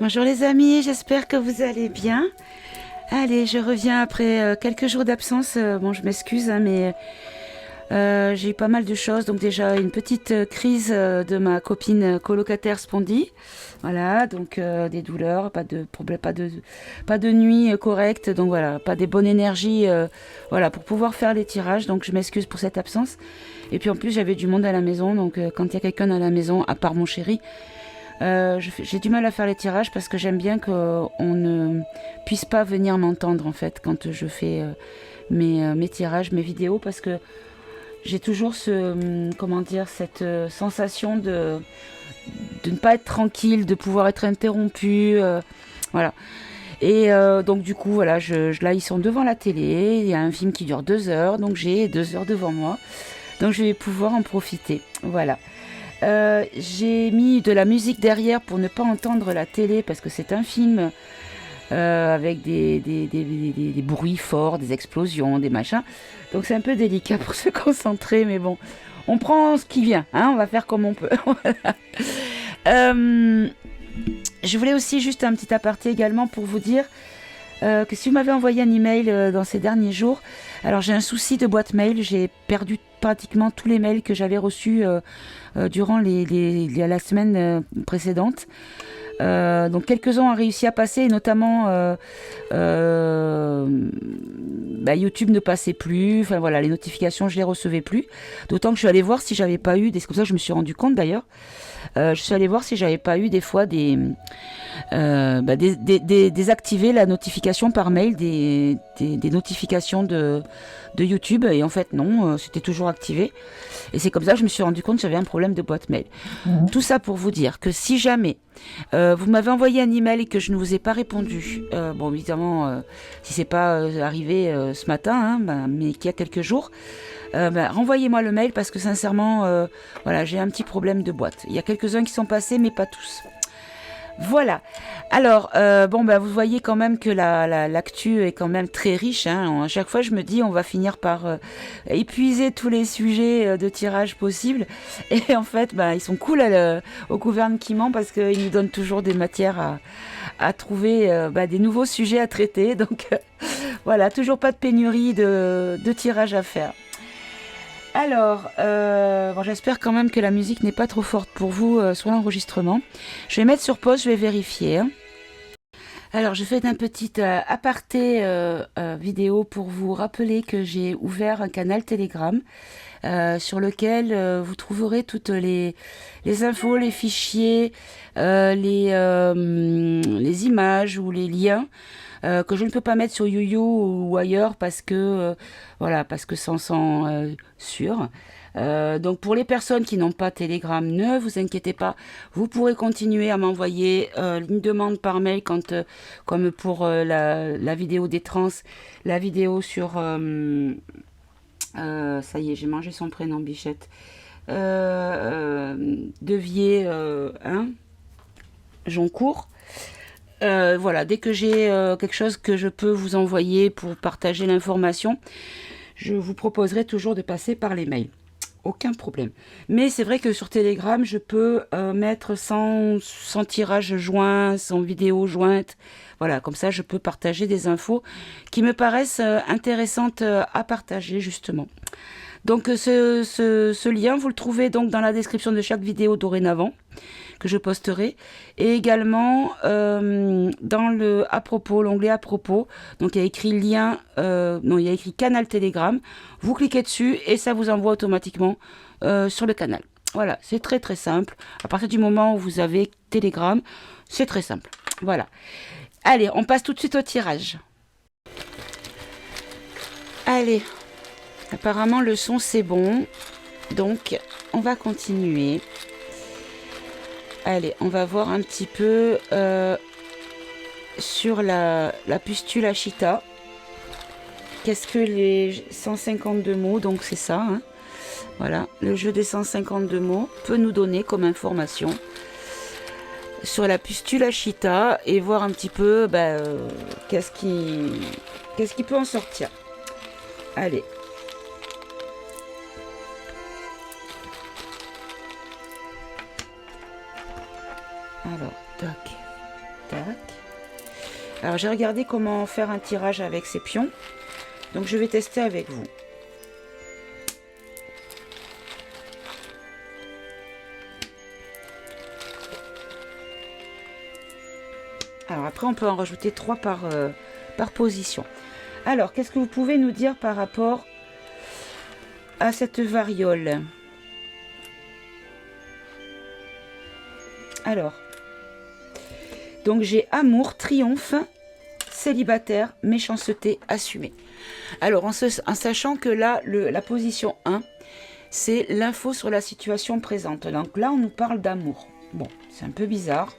Bonjour les amis, j'espère que vous allez bien. Allez, je reviens après quelques jours d'absence. Bon, je m'excuse, hein, mais j'ai eu pas mal de choses. Donc déjà une petite crise de ma copine colocataire Spondy. Voilà, donc des douleurs, pas de problème, pas de nuit correcte. Donc voilà, pas des bonnes énergies, voilà, pour pouvoir faire les tirages. Donc je m'excuse pour cette absence. Et puis en plus j'avais du monde à la maison. Donc quand il y a quelqu'un à la maison, à part mon chéri, j'ai du mal à faire les tirages parce que j'aime bien qu'on ne puisse pas venir m'entendre en fait quand je fais mes tirages, mes vidéos, parce que j'ai toujours comment dire, cette sensation de ne pas être tranquille, de pouvoir être interrompu, voilà. Et donc du coup voilà, là ils sont devant la télé, il y a un film qui dure 2 heures, donc j'ai 2 heures devant moi, donc je vais pouvoir en profiter, voilà. J'ai mis de la musique derrière pour ne pas entendre la télé parce que c'est un film avec des bruits forts, des explosions, des machins. Donc c'est un peu délicat pour se concentrer, mais bon, on prend ce qui vient, hein, on va faire comme on peut. Voilà. Euh, je voulais aussi juste un petit aparté également pour vous dire que si vous m'avez envoyé un email dans ces derniers jours, alors j'ai un souci de boîte mail, j'ai perdu pratiquement tous les mails que j'avais reçus durant la semaine précédente. Donc quelques-uns ont réussi à passer, et notamment YouTube ne passait plus. Enfin voilà, les notifications je les recevais plus. D'autant que je suis allée voir si j'avais pas eu, c'est comme ça que je me suis rendu compte d'ailleurs. Je suis allée voir si j'avais pas eu des fois désactiver la notification par mail des notifications de YouTube, et en fait non, c'était toujours activé, et c'est comme ça que je me suis rendu compte que j'avais un problème de boîte mail. Tout ça pour vous dire que si jamais vous m'avez envoyé un email et que je ne vous ai pas répondu, bon évidemment si c'est pas arrivé ce matin, hein, mais qu'il y a quelques jours, renvoyez-moi le mail parce que sincèrement voilà, j'ai un petit problème de boîte. Il y a quelques-uns qui sont passés mais pas tous. Voilà. Alors, vous voyez quand même que l'actu est quand même très riche, hein. À chaque fois, je me dis, on va finir par épuiser tous les sujets de tirage possibles. Et en fait, ils sont cool au gouvernement parce qu'ils nous donnent toujours des matières à trouver, des nouveaux sujets à traiter. Donc, voilà, toujours pas de pénurie de tirages à faire. Alors, j'espère quand même que la musique n'est pas trop forte pour vous sur l'enregistrement. Je vais mettre sur pause, je vais vérifier, hein. Alors, je fais un petit aparté vidéo pour vous rappeler que j'ai ouvert un canal Telegram sur lequel vous trouverez toutes les infos, les fichiers, les images ou les liens que je ne peux pas mettre sur YouYou ou ailleurs parce que sans sûr. Donc pour les personnes qui n'ont pas Telegram, ne vous inquiétez pas, vous pourrez continuer à m'envoyer une demande par mail comme pour la vidéo des trans, la vidéo sur ça y est, j'ai mangé son prénom, Bichette. Devier, hein, Joncourt. Voilà, dès que j'ai quelque chose que je peux vous envoyer pour partager l'information, je vous proposerai toujours de passer par les mails. Aucun problème. Mais c'est vrai que sur Telegram, je peux mettre sans tirage joint, sans vidéo jointe. Voilà, comme ça, je peux partager des infos qui me paraissent intéressantes à partager, justement. Donc ce lien, vous le trouvez donc dans la description de chaque vidéo dorénavant que je posterai, et également dans le à propos, l'onglet à propos. Donc il y a écrit lien, non, il y a écrit canal Telegram. Vous cliquez dessus et ça vous envoie automatiquement sur le canal. Voilà, c'est très très simple. À partir du moment où vous avez Telegram, c'est très simple. Voilà. Allez, on passe tout de suite au tirage. Allez, apparemment le son c'est bon, donc on va continuer. Allez, on va voir un petit peu sur la pustule Ashita. Qu'est-ce que les 152 mots, donc c'est ça, hein. Voilà, le jeu des 152 mots peut nous donner comme information sur la pustule Ashita et voir un petit peu qu'est-ce qui peut en sortir. Allez. Alors, tac, Tac. Alors j'ai regardé comment faire un tirage avec ces pions. Donc je vais tester avec vous. Alors après on peut en rajouter 3 par position. Alors qu'est-ce que vous pouvez nous dire par rapport à cette variole? Alors, donc j'ai amour, triomphe, célibataire, méchanceté, assumé. Alors en sachant que là, la position 1, c'est l'info sur la situation présente. Donc là, on nous parle d'amour. Bon, c'est un peu bizarre.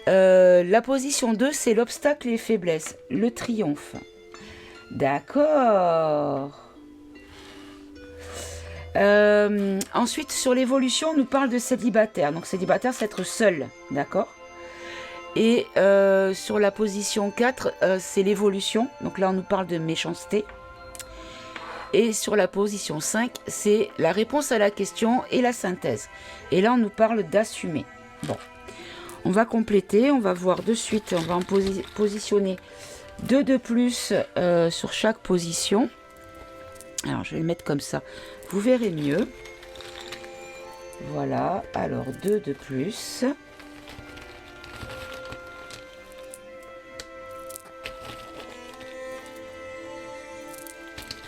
La position 2, c'est l'obstacle et les faiblesses, le triomphe. D'accord. Ensuite, sur l'évolution, on nous parle de célibataire. Donc célibataire, c'est être seul, d'accord. Et sur la position 4, c'est l'évolution. Donc là, on nous parle de méchanceté. Et sur la position 5, c'est la réponse à la question et la synthèse. Et là, on nous parle d'assumer. Bon, on va compléter, on va voir de suite, on va en positionner 2 de plus sur chaque position. Alors, je vais le mettre comme ça, vous verrez mieux. Voilà, alors 2 de plus.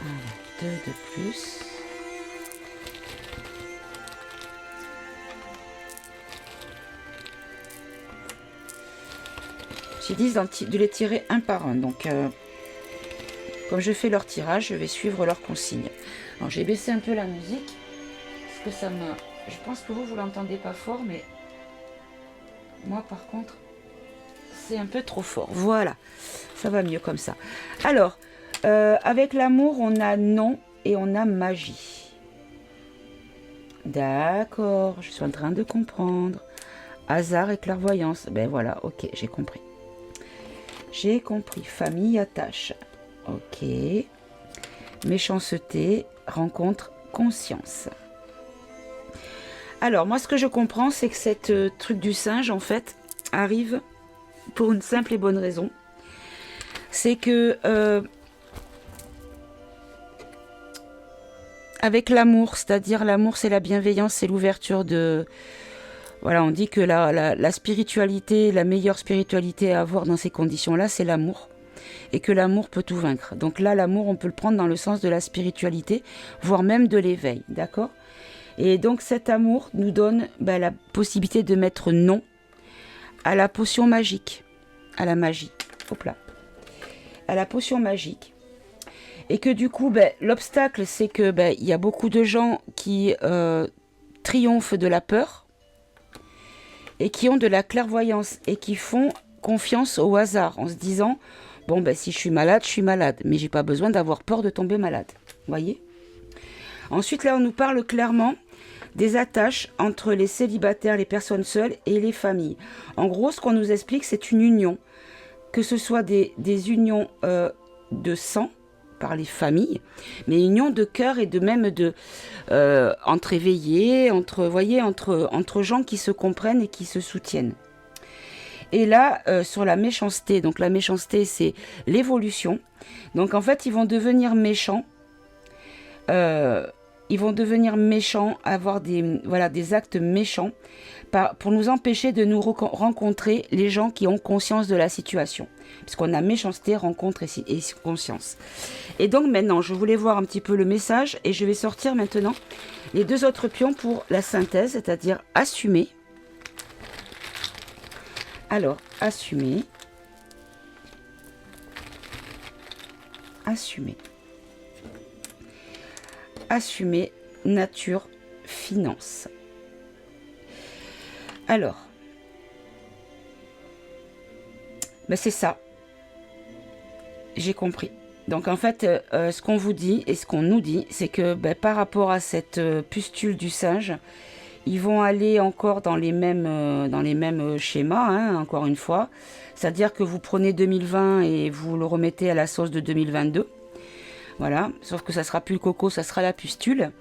Voilà, 2 de plus. J'ai dit de les tirer un par un, donc comme je fais leur tirage, je vais suivre leurs consignes. Alors j'ai baissé un peu la musique, parce que ça me... Je pense que vous l'entendez pas fort, mais moi par contre, c'est un peu trop fort. Voilà, ça va mieux comme ça. Alors, avec l'amour, on a non et on a magie. D'accord, je suis en train de comprendre. Hasard et clairvoyance. Ben voilà, ok, j'ai compris. J'ai compris. Famille, attache. Ok. Méchanceté, rencontre, conscience. Alors, moi, ce que je comprends, c'est que cette truc du singe, en fait, arrive pour une simple et bonne raison. C'est que avec l'amour, c'est-à-dire l'amour, c'est la bienveillance, c'est l'ouverture de... Voilà, on dit que la spiritualité, la meilleure spiritualité à avoir dans ces conditions-là, c'est l'amour. Et que l'amour peut tout vaincre. Donc là, l'amour, on peut le prendre dans le sens de la spiritualité, voire même de l'éveil, d'accord? Et donc cet amour nous donne la possibilité de mettre non à la potion magique, à la magie, hop là, à la potion magique. Et que du coup, l'obstacle, c'est que il y a beaucoup de gens qui triomphent de la peur et qui ont de la clairvoyance et qui font confiance au hasard en se disant bon, si je suis malade, mais j'ai pas besoin d'avoir peur de tomber malade. Voyez? Ensuite, là, on nous parle clairement des attaches entre les célibataires, les personnes seules et les familles. En gros, ce qu'on nous explique, c'est une union. Que ce soit des unions de sang par les familles, mais union de cœur et de même de entre éveillés, entre gens qui se comprennent et qui se soutiennent. Et là, sur la méchanceté, donc la méchanceté, c'est l'évolution. Donc en fait, ils vont devenir méchants. Avoir des actes méchants pour nous empêcher de nous rencontrer les gens qui ont conscience de la situation. Puisqu'on a méchanceté, rencontre et conscience. Et donc maintenant, je voulais voir un petit peu le message et je vais sortir maintenant les 2 autres pions pour la synthèse, c'est-à-dire assumer. Alors, assumer. Assumer, nature, finance. Alors, c'est ça. J'ai compris. Donc en fait, ce qu'on vous dit et ce qu'on nous dit, c'est que par rapport à cette pustule du singe, ils vont aller encore dans les mêmes schémas, hein, encore une fois. C'est-à-dire que vous prenez 2020 et vous le remettez à la sauce de 2022. Voilà, sauf que ça sera plus le coco, ça sera la pustule.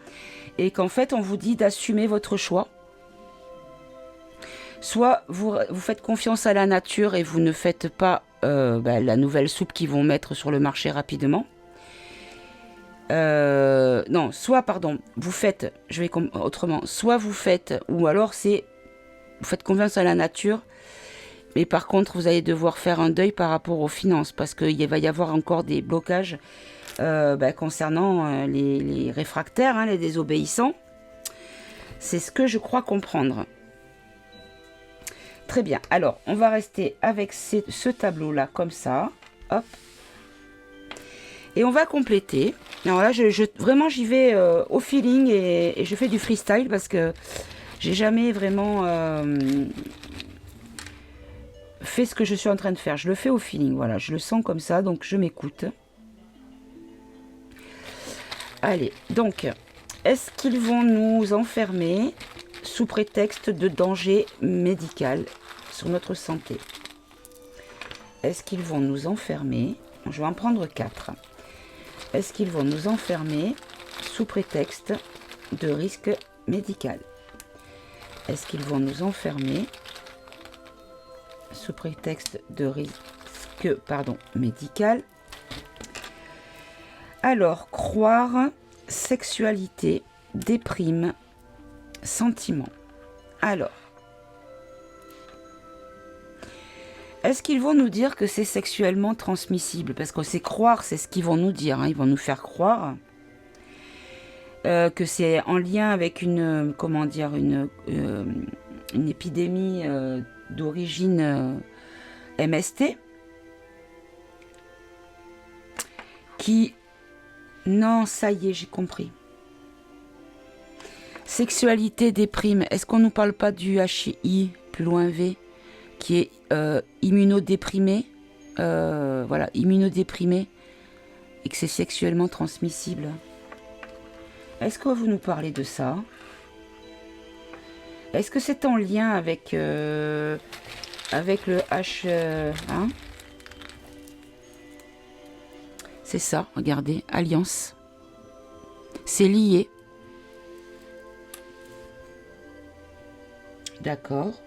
Et qu'en fait, on vous dit d'assumer votre choix. Soit vous faites confiance à la nature et vous ne faites pas la nouvelle soupe qu'ils vont mettre sur le marché rapidement. Non, soit, pardon, vous faites, je vais autrement, soit vous faites, ou alors c'est, vous faites confiance à la nature, mais par contre, vous allez devoir faire un deuil par rapport aux finances, parce qu'il va y avoir encore des blocages concernant les réfractaires, hein, les désobéissants. C'est ce que je crois comprendre. Très bien, alors, on va rester avec ce tableau-là, comme ça, hop. Et on va compléter. Alors là, vraiment, j'y vais au feeling et je fais du freestyle parce que j'ai jamais vraiment fait ce que je suis en train de faire. Je le fais au feeling, voilà. Je le sens comme ça, donc je m'écoute. Allez, donc, est-ce qu'ils vont nous enfermer sous prétexte de danger médical sur notre santé? Est-ce qu'ils vont nous enfermer? Je vais en prendre 4. Est-ce qu'ils vont nous enfermer sous prétexte de risque médical? Est-ce qu'ils vont nous enfermer sous prétexte de risque, médical? Alors, croire, sexualité, déprime, sentiment. Alors, est-ce qu'ils vont nous dire que c'est sexuellement transmissible? Parce que c'est croire, c'est ce qu'ils vont nous dire. Hein. Ils vont nous faire croire que c'est en lien avec une épidémie d'origine MST. Qui... Non, ça y est, j'ai compris. Sexualité, déprime. Est-ce qu'on ne nous parle pas du HI, plus loin V, qui est immunodéprimé, voilà, immunodéprimé, et que c'est sexuellement transmissible? Est-ce que vous nous parlez de ça? Est-ce que c'est en lien avec le H... hein? C'est ça, regardez, alliance. C'est lié. D'accord.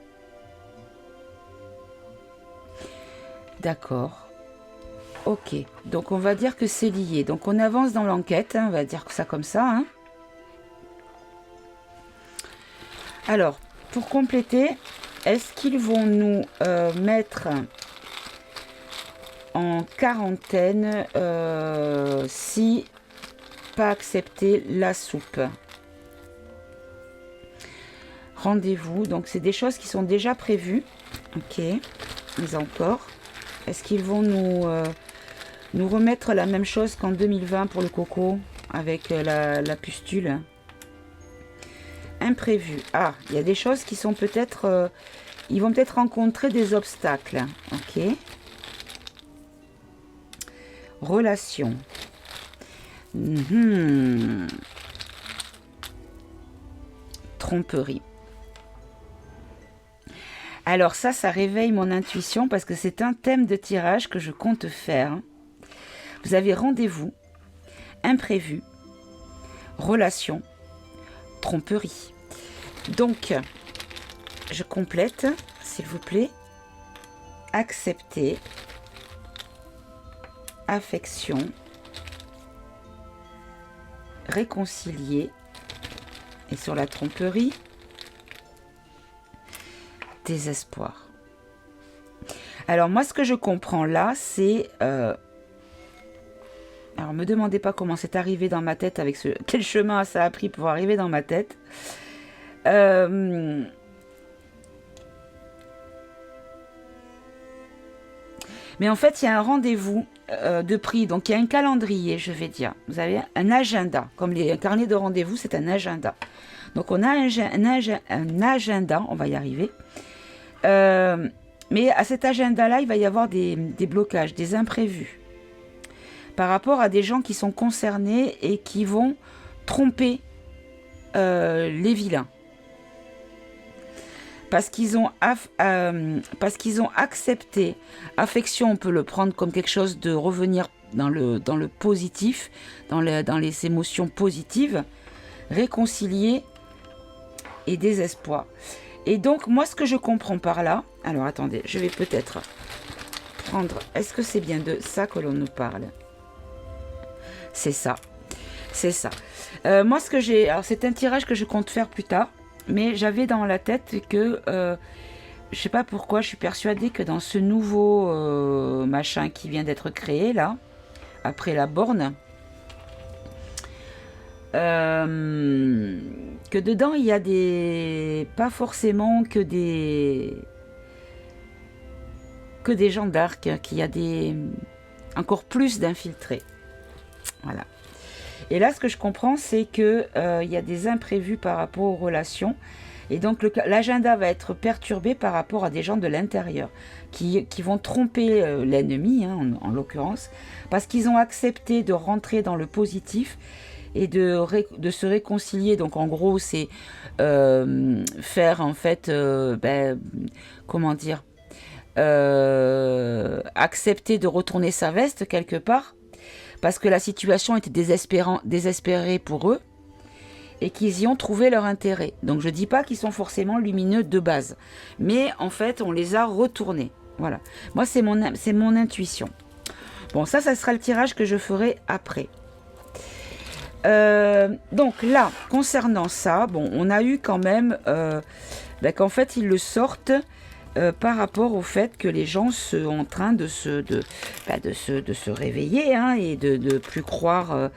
D'accord. Ok. Donc on va dire que c'est lié. Donc on avance dans l'enquête. Hein, on va dire que ça comme ça. Hein. Alors, pour compléter, est-ce qu'ils vont nous mettre en quarantaine si pas accepter la soupe? Rendez-vous. Donc c'est des choses qui sont déjà prévues. Ok. Mais encore. Est-ce qu'ils vont nous remettre la même chose qu'en 2020 pour le coco avec la pustule? Imprévu. Ah, il y a des choses qui sont peut-être... ils vont peut-être rencontrer des obstacles. Ok. Relation. Tromperie. Alors ça réveille mon intuition parce que c'est un thème de tirage que je compte faire. Vous avez rendez-vous, imprévu, relation, tromperie. Donc, je complète, s'il vous plaît. Accepter, affection, réconcilier. Et sur la tromperie, désespoir. Alors moi, ce que je comprends là, c'est... alors, me demandez pas comment c'est arrivé dans ma tête, avec quel chemin ça a pris pour arriver dans ma tête. Mais en fait, il y a un rendez-vous de pris. Donc, il y a un calendrier, je vais dire. Vous avez un agenda. Comme les carnets de rendez-vous, c'est un agenda. Donc, on a un agenda. On va y arriver. Mais à cet agenda-là, il va y avoir des blocages, des imprévus. Par rapport à des gens qui sont concernés et qui vont tromper les vilains. Parce qu'ils ont accepté. Affection, on peut le prendre comme quelque chose de revenir dans le positif, dans les émotions positives. Réconcilier et désespoir. Et donc, moi, ce que je comprends par là... Alors, attendez, je vais peut-être prendre... Est-ce que c'est bien de ça que l'on nous parle? C'est ça. C'est ça. Moi, ce que j'ai... Alors, c'est un tirage que je compte faire plus tard. Mais j'avais dans la tête que... je sais pas pourquoi, je suis persuadée que dans ce nouveau machin qui vient d'être créé, là, après la borne... que dedans il y a des pas forcément que des gens d'Arc, qu'il y a des encore plus d'infiltrés, voilà. Et là ce que je comprends c'est que il y a des imprévus par rapport aux relations et donc l'agenda va être perturbé par rapport à des gens de l'intérieur qui vont tromper l'ennemi, hein, en l'occurrence, parce qu'ils ont accepté de rentrer dans le positif et de se réconcilier. Donc en gros c'est faire en fait comment dire, accepter de retourner sa veste quelque part parce que la situation était désespérée pour eux et qu'ils y ont trouvé leur intérêt. Donc je dis pas qu'ils sont forcément lumineux de base, mais en fait on les a retournés. Voilà, moi c'est mon intuition. Bon, ça sera le tirage que je ferai après. Donc là, concernant ça, bon, on a eu quand même qu'en fait ils le sortent par rapport au fait que les gens sont en train de se réveiller, hein, et de plus croire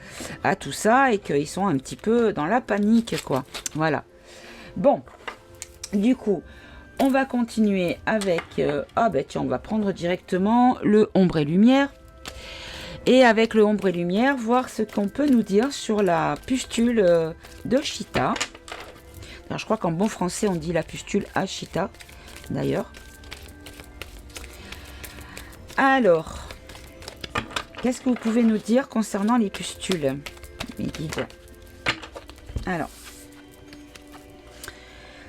à tout ça et qu'ils sont un petit peu dans la panique, quoi. Voilà. Bon, du coup, on va continuer avec... tiens, on va prendre directement le ombre et lumière. Et avec le ombre et lumière, voir ce qu'on peut nous dire sur la pustule de Chita. Alors, je crois qu'en bon français, on dit la pustule à Chita, d'ailleurs. Alors, qu'est-ce que vous pouvez nous dire concernant les pustules, mes guides? Alors,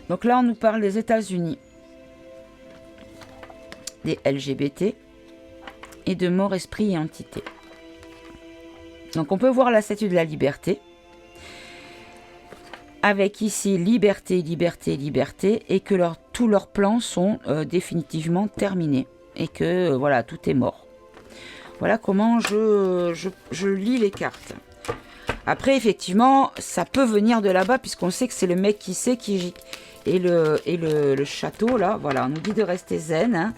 donc là, on nous parle des États-Unis, des LGBT et de mort, esprit et entité. Donc on peut voir la statue de la liberté, avec ici liberté, liberté, liberté, et que tous leurs plans sont définitivement terminés, et que voilà, tout est mort. Voilà comment je lis les cartes. Après, effectivement, ça peut venir de là-bas, puisqu'on sait que c'est le mec qui sait qui et le château, là, voilà, on nous dit de rester zen, hein,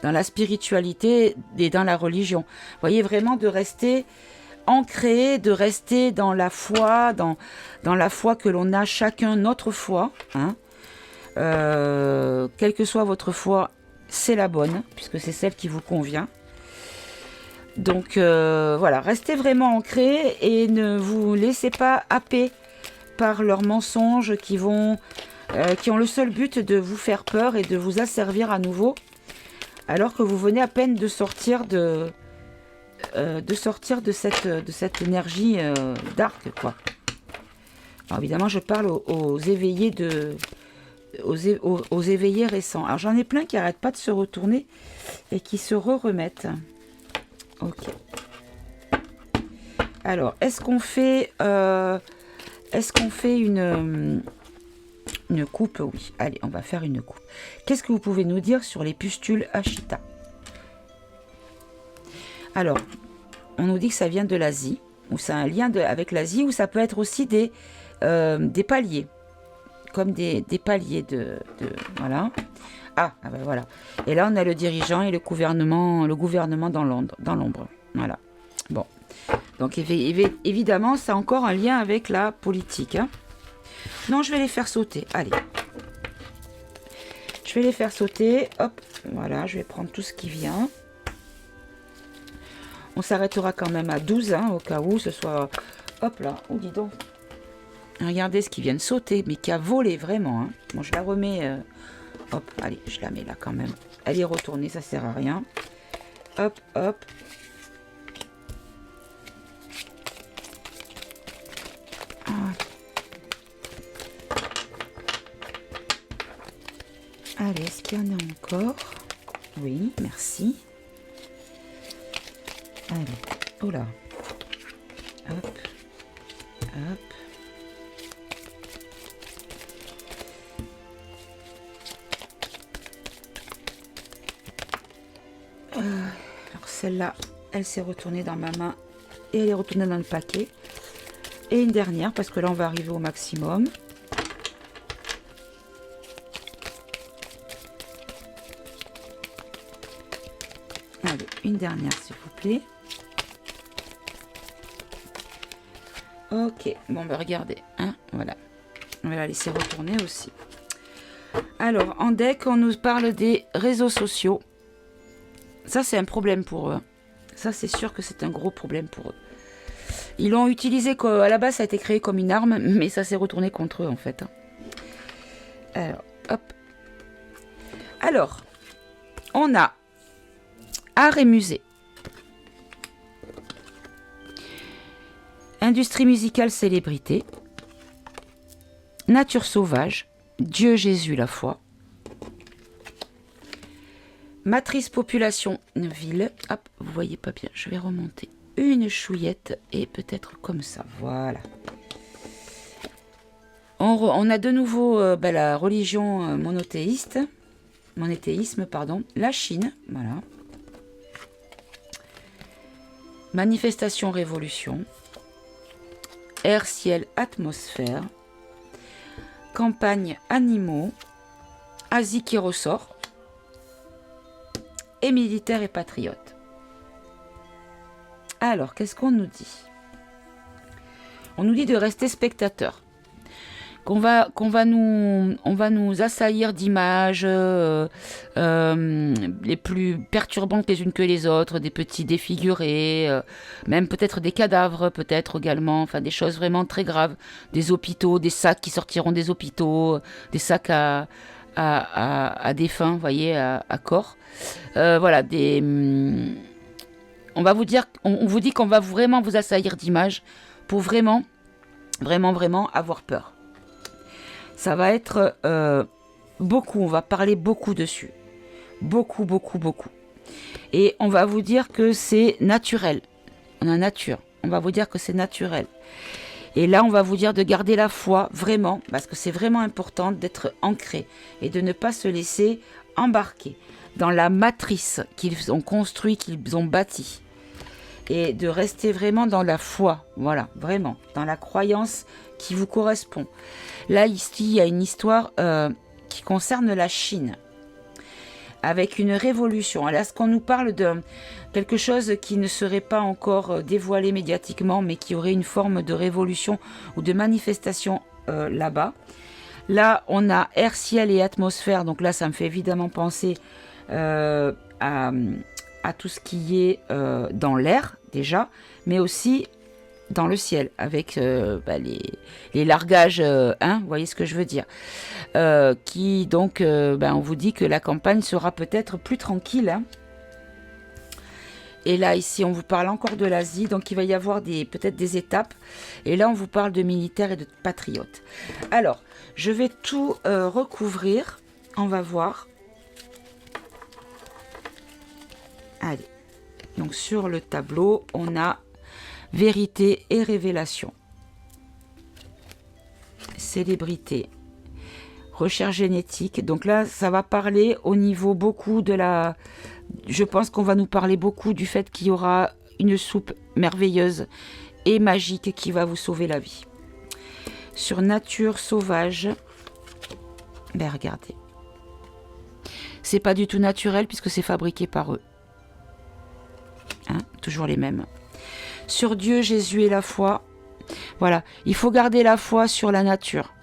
dans la spiritualité et dans la religion. Vous voyez, vraiment de rester... ancré, de rester dans la foi, dans la foi que l'on a chacun notre foi, hein. Quelle que soit votre foi, c'est la bonne, puisque c'est celle qui vous convient. Donc voilà, restez vraiment ancré et ne vous laissez pas happer par leurs mensonges qui ont le seul but de vous faire peur et de vous asservir à nouveau, alors que vous venez à peine de sortir de cette énergie dark, quoi. Alors évidemment, je parle aux éveillés aux éveillés récents. Alors j'en ai plein qui n'arrêtent pas de se retourner et qui se remettent. Ok. Alors, est-ce qu'on fait une coupe? Oui. Allez, on va faire une coupe. Qu'est-ce que vous pouvez nous dire sur les pustules Ashita? Alors, on nous dit que ça vient de l'Asie, ou ça a un lien avec l'Asie, ou ça peut être aussi des paliers, comme des paliers de voilà. Ah ben voilà. Et là, on a le dirigeant et le gouvernement dans l'ombre. Voilà. Bon. Donc, évidemment, ça a encore un lien avec la politique, hein. Non, je vais les faire sauter. Allez. Je vais les faire sauter. Hop. Voilà, je vais prendre tout ce qui vient. On s'arrêtera quand même à 12, hein, au cas où ce soit... Hop là, oh dis donc. Regardez ce qui vient de sauter, mais qui a volé vraiment, hein. Bon, je la remets... Hop, allez, je la mets là quand même. Elle est retournée, ça sert à rien. Hop, hop. Ah. Allez, est-ce qu'il y en a encore? Oui, merci. Allez, oh là. Hop, hop. celle-là, elle s'est retournée dans ma main et elle est retournée dans le paquet. Et une dernière, parce que là, on va arriver au maximum. Allez, une dernière, s'il vous plaît. Ok, bon, bah regardez, hein, voilà. On va la laisser retourner aussi. Alors, en deck, on nous parle des réseaux sociaux. Ça, c'est un problème pour eux. Ça, c'est sûr que c'est un gros problème pour eux. Ils l'ont utilisé, à la base, ça a été créé comme une arme, mais ça s'est retourné contre eux, en fait. Alors, hop. Alors, on a art et musée. Industrie musicale, célébrité. Nature sauvage. Dieu, Jésus, la foi. Matrice population ville. Hop, vous voyez pas bien, je vais remonter une chouillette et peut-être comme ça. Voilà. On a de nouveau la religion monothéisme, pardon. La Chine, voilà. Manifestation, révolution. Air, ciel, atmosphère. Campagne, animaux. Asie qui ressort. Et militaire et patriote. Alors, qu'est-ce qu'on nous dit? On nous dit de rester spectateur. On va nous assaillir d'images les plus perturbantes les unes que les autres, des petits défigurés, même peut-être des cadavres, peut-être également, enfin des choses vraiment très graves, des hôpitaux, des sacs qui sortiront des hôpitaux, des sacs à défunts, vous voyez, à corps. Voilà, on vous dit qu'on va vraiment vous assaillir d'images pour vraiment avoir peur. Ça va être beaucoup, on va parler beaucoup dessus. Beaucoup. Et on va vous dire que c'est naturel. On a nature. On va vous dire que c'est naturel. Et là, on va vous dire de garder la foi, vraiment, parce que c'est vraiment important d'être ancré et de ne pas se laisser embarquer dans la matrice qu'ils ont construite, qu'ils ont bâtie. Et de rester vraiment dans la foi, voilà, vraiment, dans la croyance qui vous correspond. Là, ici, il y a une histoire qui concerne la Chine, avec une révolution. Alors, est-ce qu'on nous parle de quelque chose qui ne serait pas encore dévoilé médiatiquement, mais qui aurait une forme de révolution ou de manifestation là-bas? Là, on a air, ciel et atmosphère, donc là, ça me fait évidemment penser à tout ce qui est dans l'air, déjà, mais aussi dans le ciel, avec les largages, vous voyez ce que je veux dire, qui donc, on vous dit que la campagne sera peut-être plus tranquille, hein. Et là, ici, on vous parle encore de l'Asie, donc il va y avoir peut-être des étapes, et là, on vous parle de militaires et de patriotes. Alors, je vais tout recouvrir, on va voir. Allez, donc sur le tableau, on a vérité et révélation, célébrité, recherche génétique. Donc là, ça va parler au niveau beaucoup de la... Je pense qu'on va nous parler beaucoup du fait qu'il y aura une soupe merveilleuse et magique qui va vous sauver la vie. Sur nature sauvage, regardez. C'est pas du tout naturel puisque c'est fabriqué par eux. Hein, toujours les mêmes. Sur Dieu, Jésus et la foi. Voilà, il faut garder la foi sur la nature.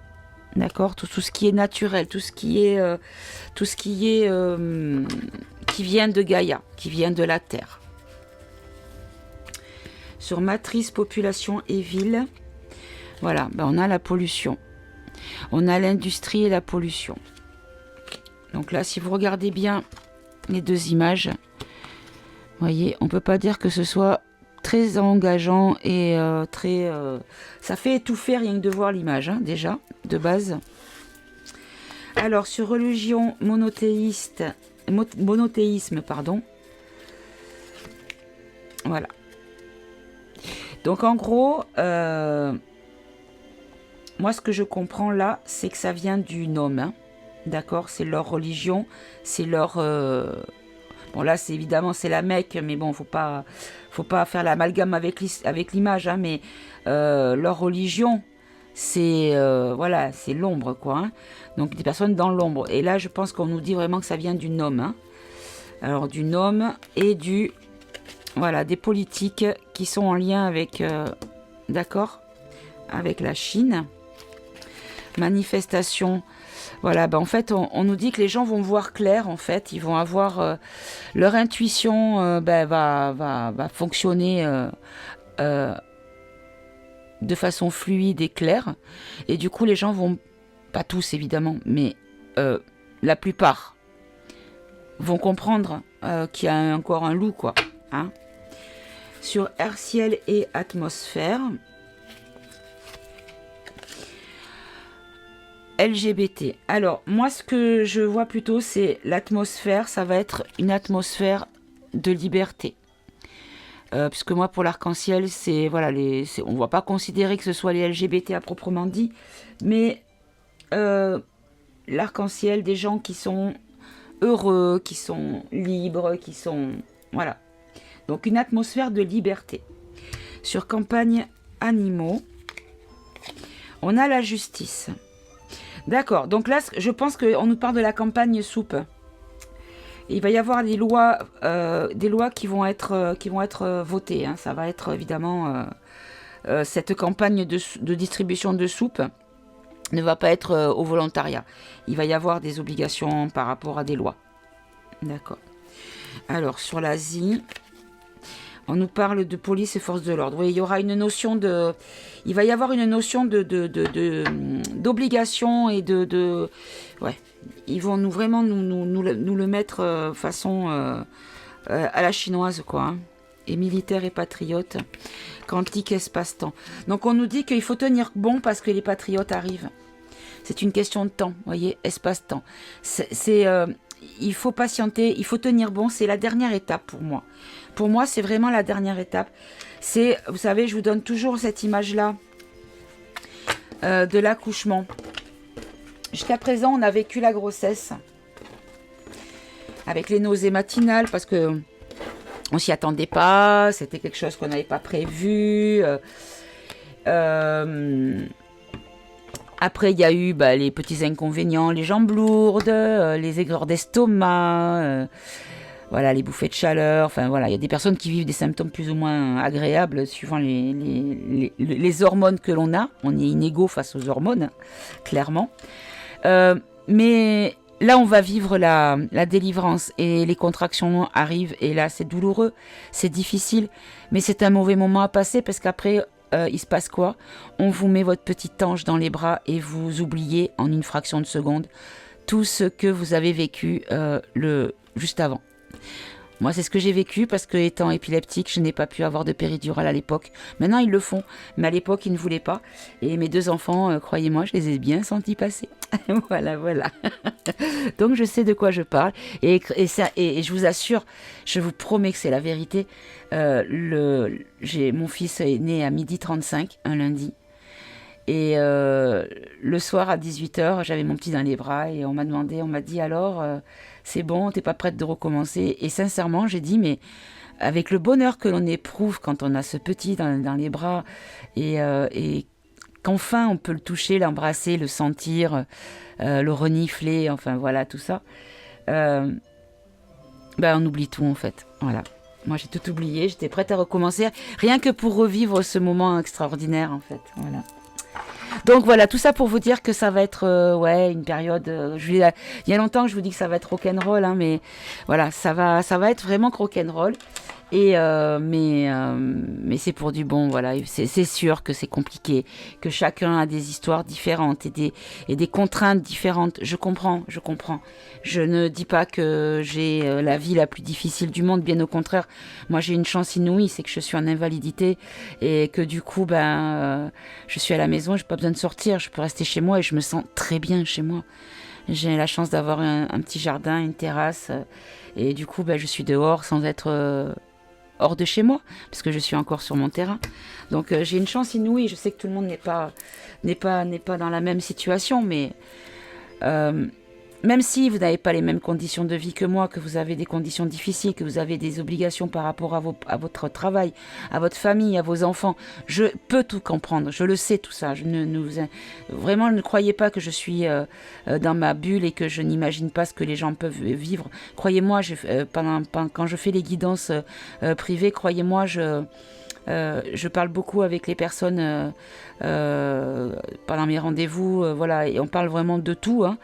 D'accord, tout ce qui est naturel, tout ce qui vient de Gaïa, qui vient de la terre. Sur matrice, population et ville, voilà, on a la pollution. On a l'industrie et la pollution. Donc là, si vous regardez bien les deux images, vous voyez, on ne peut pas dire que ce soit très engageant et ça fait étouffer rien que de voir l'image, hein, déjà, de base. Alors, sur religion monothéisme, pardon. Voilà. Donc, en gros, moi, ce que je comprends là, c'est que ça vient du nom, hein. D'accord, c'est leur religion, c'est leur... Bon, là, c'est évidemment, c'est la Mecque, mais bon, faut pas faire l'amalgame avec l'image, hein, mais leur religion, c'est voilà, c'est l'ombre, quoi. Hein. Donc, des personnes dans l'ombre. Et là, je pense qu'on nous dit vraiment que ça vient du Nome. Hein. Alors, du Nome et voilà, des politiques qui sont en lien avec, d'accord, avec la Chine. Manifestation. Voilà, en fait, on nous dit que les gens vont voir clair, en fait. Ils vont avoir... leur intuition va fonctionner de façon fluide et claire. Et du coup, les gens vont... Pas tous, évidemment, mais la plupart vont comprendre qu'il y a encore un loup, quoi. Hein. Sur air, ciel et atmosphère... LGBT. Alors, moi, ce que je vois plutôt, c'est l'atmosphère. Ça va être une atmosphère de liberté. Puisque moi, pour l'arc-en-ciel, c'est... Voilà, on ne va pas considérer que ce soit les LGBT à proprement dit, mais l'arc-en-ciel, des gens qui sont heureux, qui sont libres, qui sont... Voilà. Donc, une atmosphère de liberté. Sur campagne animaux, on a la justice. D'accord, donc là, je pense qu'on nous parle de la campagne soupe. Il va y avoir des lois qui vont être votées. Hein. Ça va être évidemment cette campagne de distribution de soupe ne va pas être au volontariat. Il va y avoir des obligations par rapport à des lois. D'accord. Alors, sur l'Asie... On nous parle de police et forces de l'ordre. Oui, il y aura une notion de... Il va y avoir une notion d'obligation et de... Ouais, ils vont vraiment nous le mettre façon à la chinoise, quoi. Hein. Et militaire et patriote. Quantique espace-temps. Donc on nous dit qu'il faut tenir bon parce que les patriotes arrivent. C'est une question de temps, vous voyez, espace-temps. Il faut patienter, il faut tenir bon, c'est la dernière étape pour moi. Pour moi, c'est vraiment la dernière étape. C'est, vous savez, je vous donne toujours cette image-là de l'accouchement. Jusqu'à présent, on a vécu la grossesse avec les nausées matinales parce que on s'y attendait pas, c'était quelque chose qu'on n'avait pas prévu. Après, il y a eu les petits inconvénients, les jambes lourdes, les aigreurs d'estomac, voilà, les bouffées de chaleur. Enfin, voilà, il y a des personnes qui vivent des symptômes plus ou moins agréables suivant les hormones que l'on a. On est inégaux face aux hormones, clairement. Mais là, on va vivre la délivrance et les contractions arrivent. Et là, c'est douloureux, c'est difficile. Mais c'est un mauvais moment à passer parce qu'après... il se passe quoi? On vous met votre petite ange dans les bras et vous oubliez en une fraction de seconde tout ce que vous avez vécu juste avant. Moi, c'est ce que j'ai vécu parce que, étant épileptique, je n'ai pas pu avoir de péridurale à l'époque. Maintenant, ils le font, mais à l'époque, ils ne voulaient pas. Et mes deux enfants, croyez-moi, je les ai bien sentis passer. Voilà. Donc, je sais de quoi je parle. Et je vous assure, je vous promets que c'est la vérité. Mon fils est né à 12h35, un lundi. Et le soir à 18h, j'avais mon petit dans les bras et on m'a dit alors, c'est bon, t'es pas prête de recommencer. Et sincèrement, j'ai dit, mais avec le bonheur que l'on éprouve quand on a ce petit dans les bras et qu'enfin on peut le toucher, l'embrasser, le sentir, le renifler, enfin voilà, tout ça, on oublie tout en fait, voilà. Moi, j'ai tout oublié, j'étais prête à recommencer, rien que pour revivre ce moment extraordinaire en fait, voilà. Donc voilà, tout ça pour vous dire que ça va être une période. Il y a longtemps que je vous dis que ça va être rock'n'roll, hein, mais voilà, ça va être vraiment rock'n'roll. Mais c'est pour du bon, voilà. C'est sûr que c'est compliqué, que chacun a des histoires différentes et des contraintes différentes. Je comprends. Je ne dis pas que j'ai la vie la plus difficile du monde, bien au contraire. Moi, j'ai une chance inouïe, c'est que je suis en invalidité et que du coup, je suis à la maison, j'ai pas besoin de sortir, je peux rester chez moi et je me sens très bien chez moi. J'ai la chance d'avoir un petit jardin, une terrasse et du coup, je suis dehors sans être hors de chez moi, parce que je suis encore sur mon terrain. Donc j'ai une chance inouïe. Je sais que tout le monde n'est pas dans la même situation, mais même si vous n'avez pas les mêmes conditions de vie que moi, que vous avez des conditions difficiles, que vous avez des obligations par rapport à votre travail, à votre famille, à vos enfants, je peux tout comprendre, je le sais tout ça. Vraiment, ne croyez pas que je suis dans ma bulle et que je n'imagine pas ce que les gens peuvent vivre. Croyez-moi, quand je fais les guidances privées, croyez-moi, je parle beaucoup avec les personnes pendant mes rendez-vous, voilà, et on parle vraiment de tout, hein.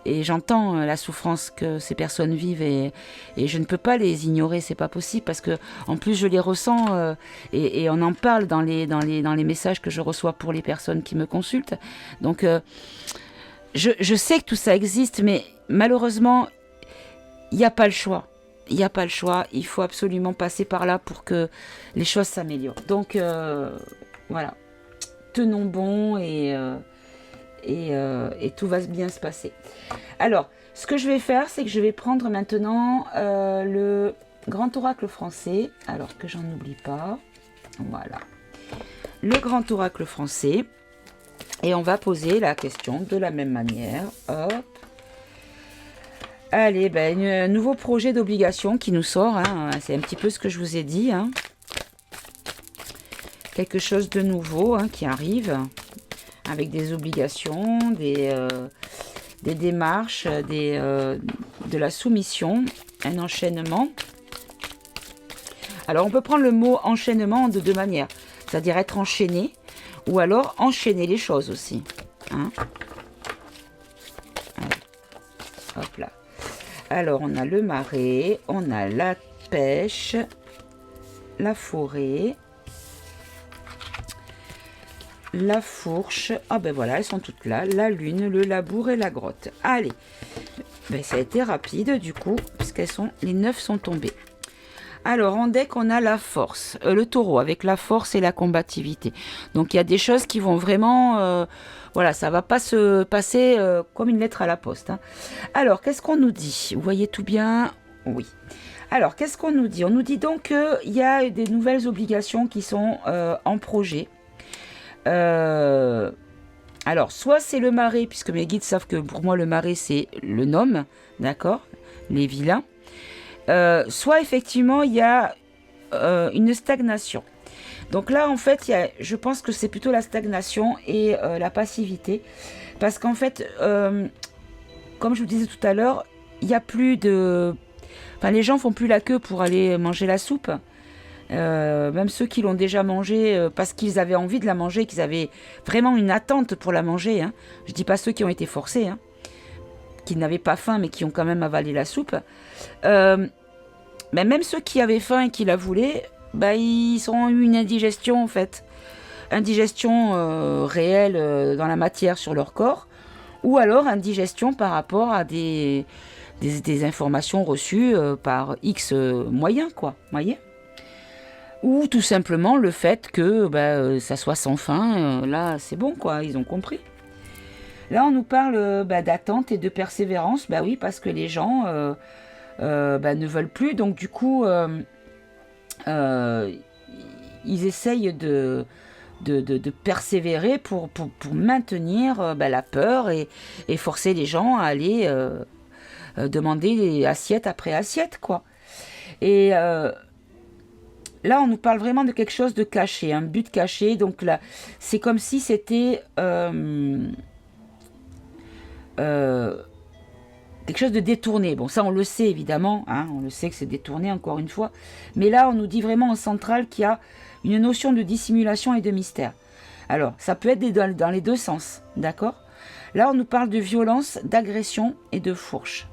Et j'entends la souffrance que ces personnes vivent et je ne peux pas les ignorer, c'est pas possible parce que en plus je les ressens et on en parle dans les messages que je reçois pour les personnes qui me consultent. Donc je sais que tout ça existe, mais malheureusement il n'y a pas le choix. Il n'y a pas le choix, il faut absolument passer par là pour que les choses s'améliorent. Donc voilà, tenons bon et tout va bien se passer. Alors, ce que je vais faire, c'est que je vais prendre maintenant le grand oracle français. Alors que j'en oublie pas. Voilà. Le grand oracle français. Et on va poser la question de la même manière. Hop. Allez, un nouveau projet d'obligation qui nous sort. Hein. C'est un petit peu ce que je vous ai dit. Hein. Quelque chose de nouveau qui arrive. Avec des obligations, des démarches, de la soumission, un enchaînement. Alors, on peut prendre le mot enchaînement de deux manières. C'est-à-dire être enchaîné, ou alors enchaîner les choses aussi. Hein. Hop là. Alors, on a le marais, on a la pêche, la forêt, la fourche, voilà, elles sont toutes là, la lune, le labour et la grotte. Allez, ça a été rapide du coup, puisqu'elles sont, les 9 sont tombées. Alors, en deck, on a la force, le taureau, avec la force et la combativité. Donc, il y a des choses qui vont vraiment, voilà, ça va pas se passer comme une lettre à la poste. Hein. Alors, qu'est-ce qu'on nous dit? Vous voyez tout bien? Oui. Alors, qu'est-ce qu'on nous dit? On nous dit donc qu'il y a des nouvelles obligations qui sont en projet. Alors, soit c'est le marais, puisque mes guides savent que pour moi le marais c'est le Nome, d'accord, les vilains. Soit effectivement il y a une stagnation. Donc là en fait, je pense que c'est plutôt la stagnation et la passivité, parce qu'en fait, comme je vous disais tout à l'heure, il n'y a plus de, enfin les gens font plus la queue pour aller manger la soupe. Même ceux qui l'ont déjà mangé parce qu'ils avaient envie de la manger, qu'ils avaient vraiment une attente pour la manger. Hein. Je ne dis pas ceux qui ont été forcés, hein, qui n'avaient pas faim mais qui ont quand même avalé la soupe. Mais même ceux qui avaient faim et qui la voulaient, ils ont eu une indigestion en fait. Indigestion réelle dans la matière sur leur corps, ou alors indigestion par rapport à des informations reçues par X moyens, quoi. Voyez ? Ou tout simplement le fait que ça soit sans fin, là c'est bon quoi, ils ont compris. Là on nous parle d'attente et de persévérance, oui parce que les gens ne veulent plus, donc du coup ils essayent de persévérer pour maintenir la peur et forcer les gens à aller demander assiette après assiette quoi. Et là, on nous parle vraiment de quelque chose de caché, un but caché. Donc là, c'est comme si c'était quelque chose de détourné. Bon, ça, on le sait évidemment. Hein, on le sait que c'est détourné, encore une fois. Mais là, on nous dit vraiment en centrale qu'il y a une notion de dissimulation et de mystère. Alors, ça peut être dans les deux sens, d'accord ? Là, on nous parle de violence, d'agression et de fourche.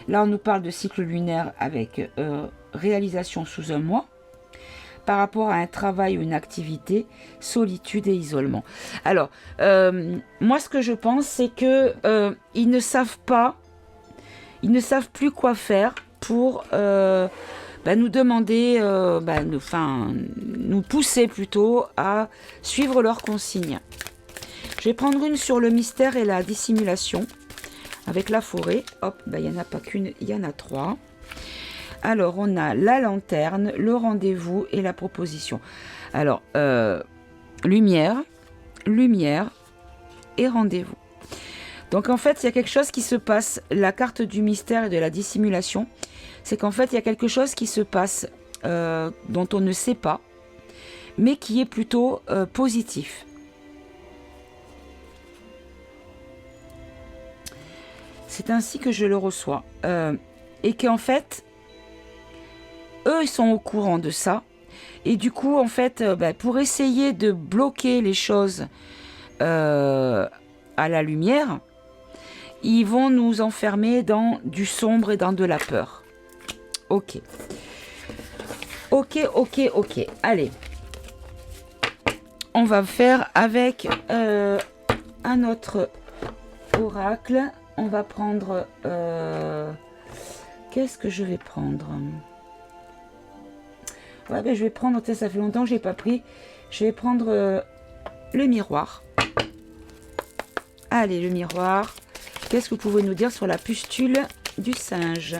Là, on nous parle de cycle lunaire avec réalisation sous un mois. Par rapport à un travail ou une activité, solitude et isolement. Alors, moi ce que je pense, c'est que ils ne savent plus quoi faire pour nous demander, nous pousser plutôt à suivre leurs consignes. Je vais prendre une sur le mystère et la dissimulation, avec la forêt. Hop, il n'y en a pas qu'une, il y en a 3. Alors, on a la lanterne, le rendez-vous et la proposition. Alors, lumière et rendez-vous. Donc en fait, il y a quelque chose qui se passe, la carte du mystère et de la dissimulation, c'est qu'en fait, il y a quelque chose qui se passe dont on ne sait pas, mais qui est plutôt positif. C'est ainsi que je le reçois. Et qu'en fait, eux, ils sont au courant de ça. Et du coup, en fait, pour essayer de bloquer les choses à la lumière, ils vont nous enfermer dans du sombre et dans de la peur. Ok. Ok. Allez. On va faire avec un autre oracle. On va prendre... qu'est-ce que je vais prendre? Ouais, je vais prendre... Ça fait longtemps que je n'ai pas pris. Je vais prendre le miroir. Allez, le miroir. Qu'est-ce que vous pouvez nous dire sur la pustule du singe?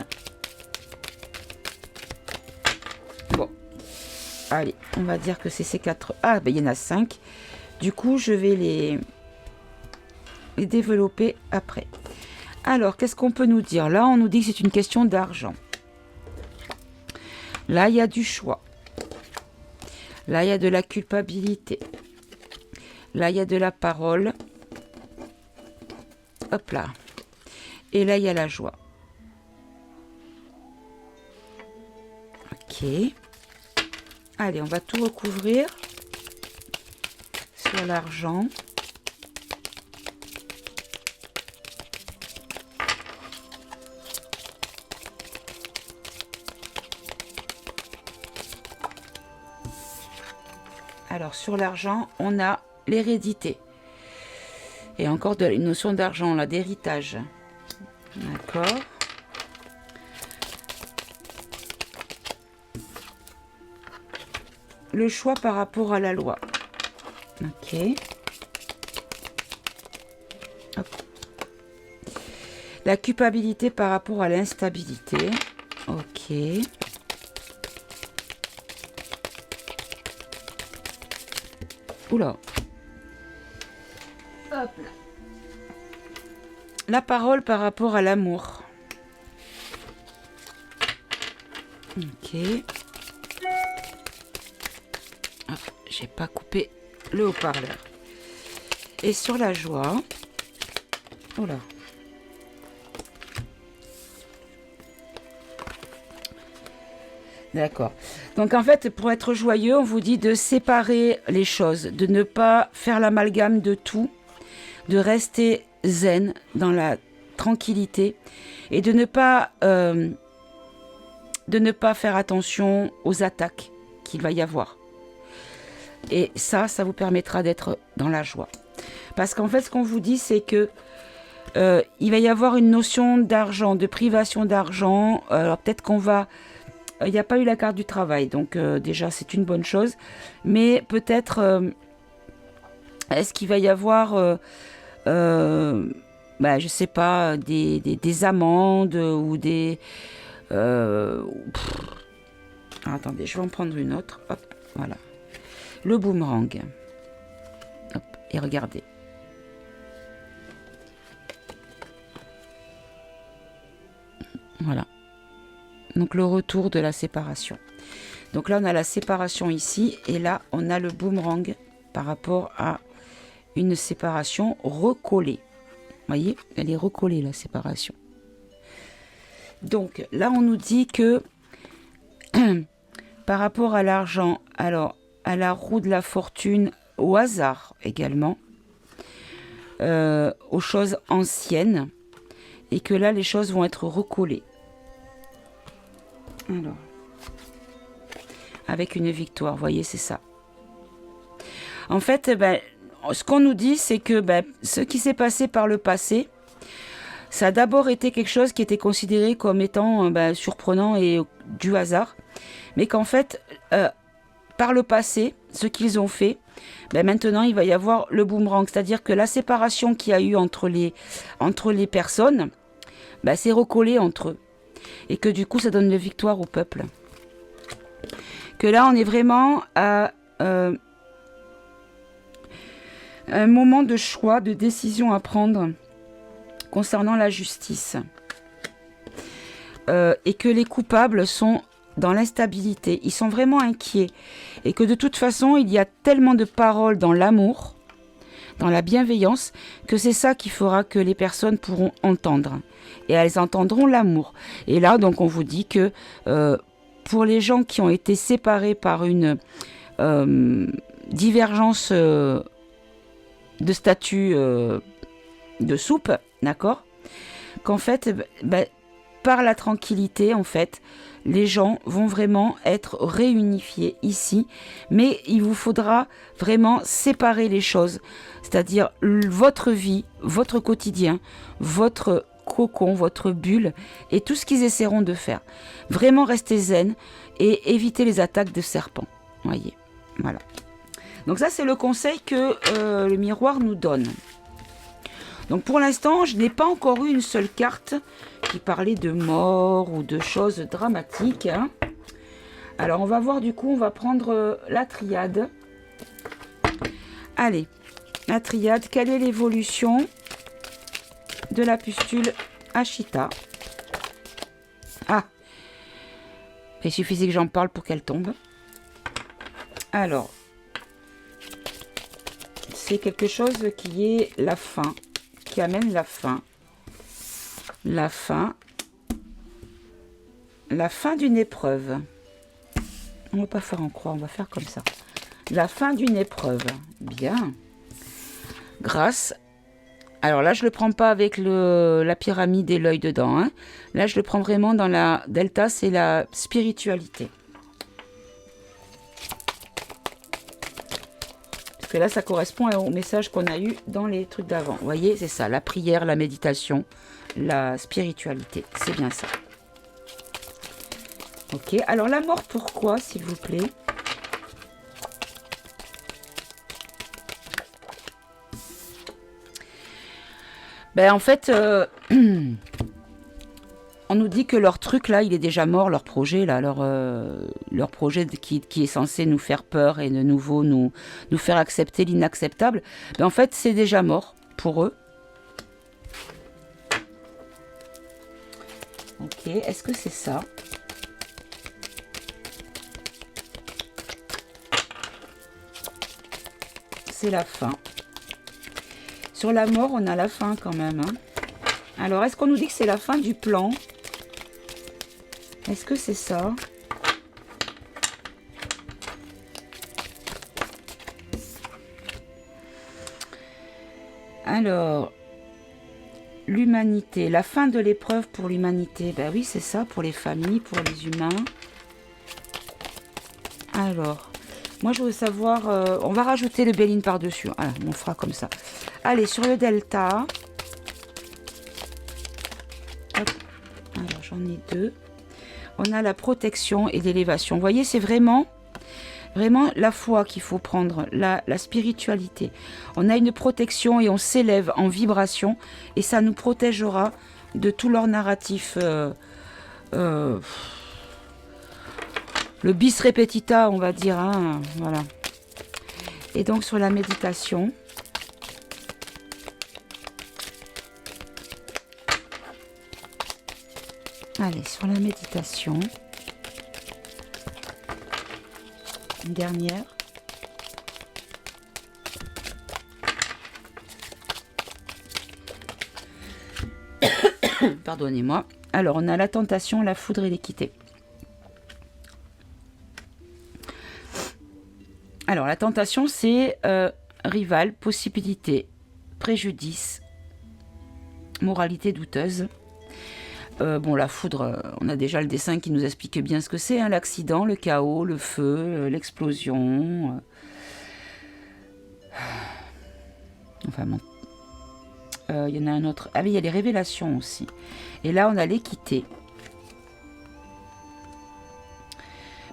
Bon. Allez, on va dire que c'est ces 4... Ah, il y en a 5. Du coup, je vais les développer après. Alors, qu'est-ce qu'on peut nous dire? Là, on nous dit que c'est une question d'argent. Là, il y a du choix. Là, il y a de la culpabilité. Là, il y a de la parole. Hop là. Et là, il y a la joie. Ok. Allez, on va tout recouvrir sur l'argent. Alors, sur l'argent, on a l'hérédité. Et encore une notion d'argent, là, d'héritage. D'accord. Le choix par rapport à la loi. Ok. Hop. La culpabilité par rapport à l'instabilité. Ok. Oula. Hop là. La parole par rapport à l'amour. Ok. Ah, j'ai pas coupé le haut-parleur. Et sur la joie. Oula. D'accord. Donc en fait, pour être joyeux, on vous dit de séparer les choses, de ne pas faire l'amalgame de tout, de rester zen dans la tranquillité et de ne pas faire attention aux attaques qu'il va y avoir. Et ça vous permettra d'être dans la joie. Parce qu'en fait, ce qu'on vous dit, c'est que il va y avoir une notion d'argent, de privation d'argent. Alors peut-être qu'on va... Il n'y a pas eu la carte du travail, donc déjà c'est une bonne chose. Mais peut-être, est-ce qu'il va y avoir, je sais pas, des amendes ou des... attendez, je vais en prendre une autre. Hop, voilà. Le boomerang. Hop, et regardez. Voilà. Donc le retour de la séparation. Donc là on a la séparation ici et là on a le boomerang par rapport à une séparation recollée. Vous voyez, elle est recollée la séparation. Donc là on nous dit que par rapport à l'argent, alors à la roue de la fortune, au hasard également, aux choses anciennes, et que là les choses vont être recollées. Alors, avec une victoire, vous voyez, c'est ça. En fait, ce qu'on nous dit, c'est que ce qui s'est passé par le passé, ça a d'abord été quelque chose qui était considéré comme étant surprenant et du hasard, mais qu'en fait, par le passé, ce qu'ils ont fait, maintenant il va y avoir le boomerang, c'est-à-dire que la séparation qu'il y a eu entre les personnes, c'est recollé entre eux. Et que du coup, ça donne la victoire au peuple. Que là, on est vraiment à un moment de choix, de décision à prendre. concernant la justice. Et que les coupables sont dans l'instabilité. Ils sont vraiment inquiets. Et que de toute façon, il y a tellement de paroles dans l'amour, dans la bienveillance, que c'est ça qui fera que les personnes pourront entendre. Et elles entendront l'amour. Et là, donc, on vous dit que pour les gens qui ont été séparés par une divergence de statut de soupe, d'accord, qu'en fait, par la tranquillité, en fait, les gens vont vraiment être réunifiés ici, mais il vous faudra vraiment séparer les choses, c'est-à-dire votre vie, votre quotidien, votre cocon, votre bulle, et tout ce qu'ils essaieront de faire. Vraiment rester zen et éviter les attaques de serpents. Voyez, voilà. Donc ça, c'est le conseil que le miroir nous donne. Donc pour l'instant, je n'ai pas encore eu une seule carte qui parlait de mort ou de choses dramatiques. Hein. Alors on va voir du coup, on va prendre la triade. Allez, la triade, quelle est l'évolution de la pustule Ashita? Ah, il suffisait que j'en parle pour qu'elle tombe. Alors, c'est quelque chose qui est la fin, qui amène la fin. La fin d'une épreuve. On va pas faire en croix, on va faire comme ça. La fin d'une épreuve. Bien. Grâce. Alors là, je le prends pas avec la pyramide et l'œil dedans. Hein. Là, je le prends vraiment dans la delta, c'est la spiritualité. Parce que là, ça correspond au message qu'on a eu dans les trucs d'avant. Vous voyez, c'est ça, la prière, la méditation, la spiritualité. C'est bien ça. Ok, alors la mort, pourquoi, s'il vous plaît? Ben, en fait, on nous dit que leur truc, là, il est déjà mort, leur projet, là, leur projet qui est censé nous faire peur et de nouveau nous faire accepter l'inacceptable. Ben, en fait, c'est déjà mort pour eux. Ok, est-ce que c'est ça? C'est la fin. Sur la mort, on a la fin quand même. Hein. Alors, est-ce qu'on nous dit que c'est la fin du plan? Est-ce que c'est ça? Alors, l'humanité, la fin de l'épreuve pour l'humanité. Ben oui, c'est ça, pour les familles, pour les humains. Alors, moi je veux savoir, on va rajouter le Béline par-dessus. Voilà, on fera comme ça. Allez, sur le delta. Hop. Alors, j'en ai deux. On a la protection et l'élévation. Vous voyez, c'est vraiment la foi qu'il faut prendre, la spiritualité. On a une protection et on s'élève en vibration et ça nous protégera de tout leur narratif. Le bis repetita, on va dire. Hein, voilà. Et donc, sur la méditation. Allez, sur la méditation. Une dernière. Pardonnez-moi. Alors, on a la tentation, la foudre et l'équité. Alors, la tentation, c'est rival, possibilité, préjudice, moralité douteuse. Bon, la foudre, on a déjà le dessin qui nous explique bien ce que c'est, hein, l'accident, le chaos, le feu, l'explosion. Enfin, bon. Il y en a un autre. Ah oui, il y a les révélations aussi. Et là, on a l'équité.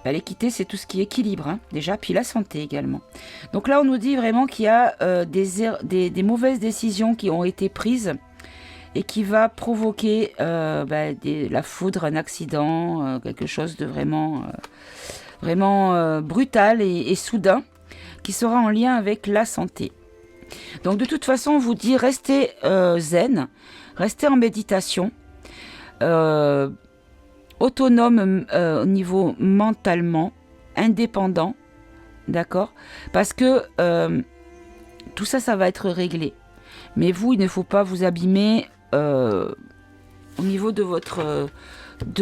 Bah, l'équité, c'est tout ce qui est équilibre, hein, déjà, puis la santé également. Donc là, on nous dit vraiment qu'il y a des mauvaises décisions qui ont été prises et qui va provoquer la foudre, un accident, quelque chose de vraiment brutal et soudain, qui sera en lien avec la santé. Donc de toute façon, on vous dit restez zen, restez en méditation, autonome au niveau mentalement, indépendant, d'accord? Parce que tout ça, ça va être réglé. Mais vous, il ne faut pas vous abîmer au niveau de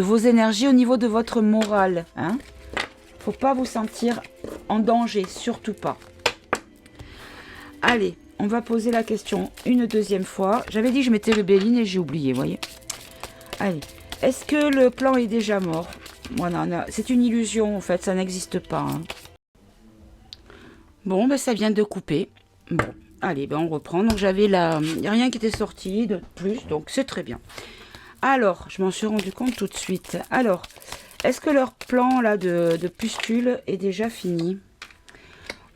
vos énergies, au niveau de votre morale. Hein. Faut pas vous sentir en danger, surtout pas. Allez, on va poser la question une deuxième fois. J'avais dit que je mettais le Béline et j'ai oublié, vous voyez. Allez, est-ce que le plan est déjà mort? Voilà, c'est une illusion en fait, ça n'existe pas. Hein. Bon, ben ça vient de couper. Bon, allez, ben on reprend. Donc j'avais là, il n'y a rien qui était sorti de plus, donc c'est très bien. Alors, je m'en suis rendu compte tout de suite. Alors, est-ce que leur plan là de pustule est déjà fini?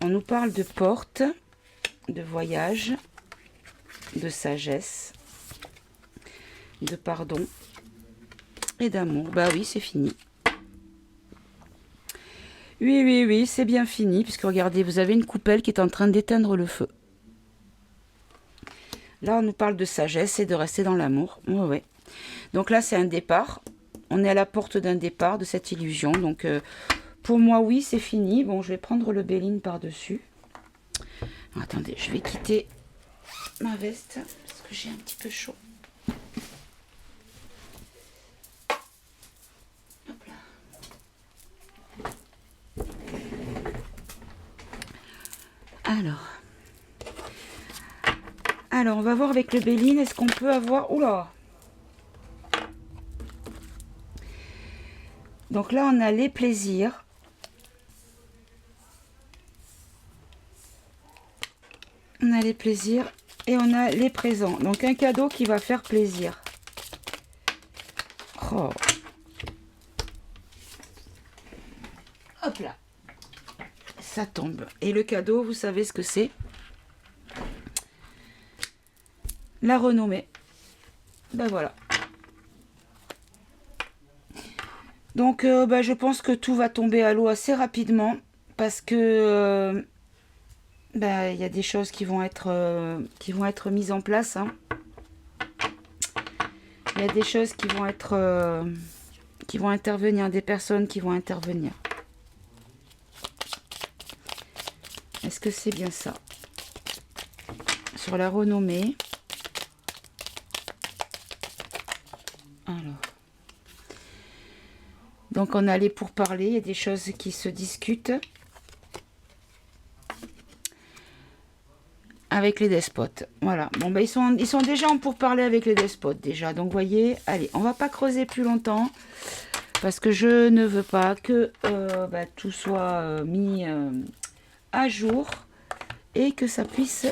On nous parle de porte, de voyage, de sagesse, de pardon et d'amour. Bah oui, c'est fini. Oui, oui, oui, c'est bien fini, puisque regardez, vous avez une coupelle qui est en train d'éteindre le feu. Là, on nous parle de sagesse et de rester dans l'amour. Ouais, ouais. Donc là, c'est un départ. On est à la porte d'un départ de cette illusion. Donc, pour moi, oui, c'est fini. Bon, je vais prendre le Béline par-dessus. Attendez, je vais quitter ma veste, parce que j'ai un petit peu chaud. Alors, on va voir avec le Béline, est-ce qu'on peut avoir... Oula! Donc là, on a les plaisirs. On a les plaisirs et on a les présents. Donc un cadeau qui va faire plaisir. Oh. Hop là. Ça tombe. Et le cadeau, vous savez ce que c'est? La renommée. Ben voilà. Donc je pense que tout va tomber à l'eau assez rapidement. Parce que il y a des choses qui vont être mises en place. Hein. Il y a des choses qui vont être qui vont intervenir, des personnes qui vont intervenir. Est-ce que c'est bien ça? Sur la renommée. Alors. Donc on a les pourparlers, il y a des choses qui se discutent. Avec les despotes. Voilà. Bon, ils sont déjà en pourparlers avec les despotes, déjà. Donc, vous voyez, allez, on va pas creuser plus longtemps. Parce que je ne veux pas que tout soit mis à jour. Et que ça puisse